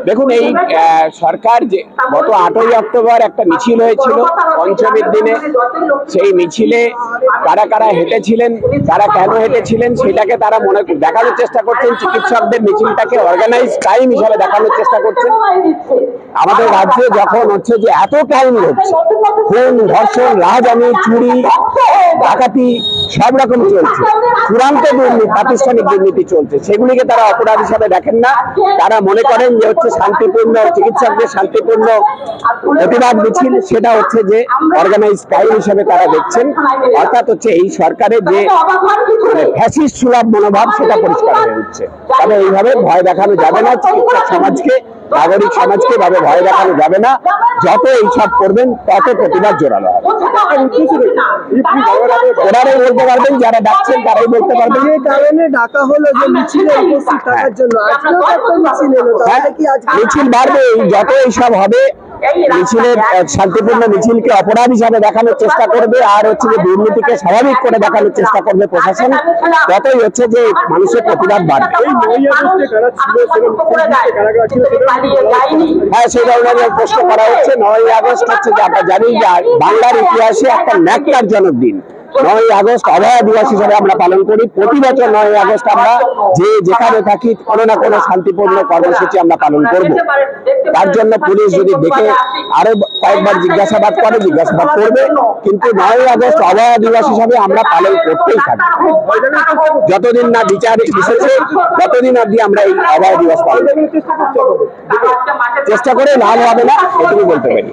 দেখুন এই সরকার যে গত 8ই অক্টোবর একটা মিছিল হয়েছিল পঞ্চমীর দিনে, সেই মিছিলে কারা কারা হেঁটেছিলেন, তারা কেন হেঁটেছিলেন সেটাকে তারা দেখানোর চেষ্টা করছেন। চিকিৎসকদের মিছিলটাকে অর্গানাইজ ক্রাইম হিসাবে দেখানোর চেষ্টা করছেন। আমাদের রাজ্যে যখন হচ্ছে যে এত ক্রাইম হচ্ছে, খুন, ধর্ষণ, রাহাজানি, চুরি, ডাকাতি সব রকম চলছে, চূড়ান্ত দুর্নীতি, প্রাতিষ্ঠানিক দুর্নীতি চলছে, সেগুলিকে তারা অপরাধ হিসাবে দেখেন না। তারা মনে করেন যে হচ্ছে শান্তিপূর্ণ চিকিৎসকদের শান্তিপূর্ণ প্রতিবাদ মিছিল, সেটা হচ্ছে যে অর্গানাইজ ক্রাইম হিসেবে তারা দেখছেন। অর্থাৎ হচ্ছে এই সরকারের যে ফ্যাসিস্ট সুলভ মনোভাব সেটা পরিষ্কার হয়ে উঠছে। তবে এইভাবে ভয় দেখানো যাবে না, চিকিৎসক সমাজকে, নাগরিক সমাজকে ভাবে ভয় দেখানো যাবে না। যত এইসব করবেন তত প্রতিবাদ জোরালো হবে। ওনারাই বলতে পারবেন, যারা ডাকছেন তারাই বলতে পারবেন। যে কারণে ডাকা হলো যে মিছিলে উপস্থিত থাকার জন্য, আজকেও একটা মিছিল এলো, তাহলে কি আজকে মিছিল বাড়বে। যত এইসব হবে, মিছিলের শান্তিপূর্ণ মিছিলকে অপরাধ হিসাবে দেখানোর চেষ্টা করবে, আর হচ্ছে যে দুর্নীতিকে স্বাভাবিক করে দেখানোর চেষ্টা করবে প্রশাসন, ততই হচ্ছে যে মানুষের প্রতিবাদ বাড়বে। হ্যাঁ, সেই ধরনের প্রশ্ন করা হচ্ছে। 9ই আগস্ট হচ্ছে যে আমরা জানি যে বাংলার ইতিহাসে একটা ন্যাক্কারজনক দিন। 9ই আগস্ট অভয়া দিবস হিসাবে আমরা পালন করি। প্রতি বছর 9ই আগস্ট আমরা যেখানে থাকি কোনো না কোনো শান্তিপূর্ণ কর্মসূচি আমরা পালন করব। তার জন্য পুলিশ যদি দেখে আরো কয়েকবার জিজ্ঞাসাবাদ করবে, কিন্তু 9ই আগস্ট অভয়া দিবস হিসাবে আমরা পালন করতেই থাকবো। যতদিন না বিচার এসেছে ততদিন অব্দি আমরা এই অভয়া দিবস পালন চেষ্টা করে লাভ হবে না, এটুকু বলতে পারি।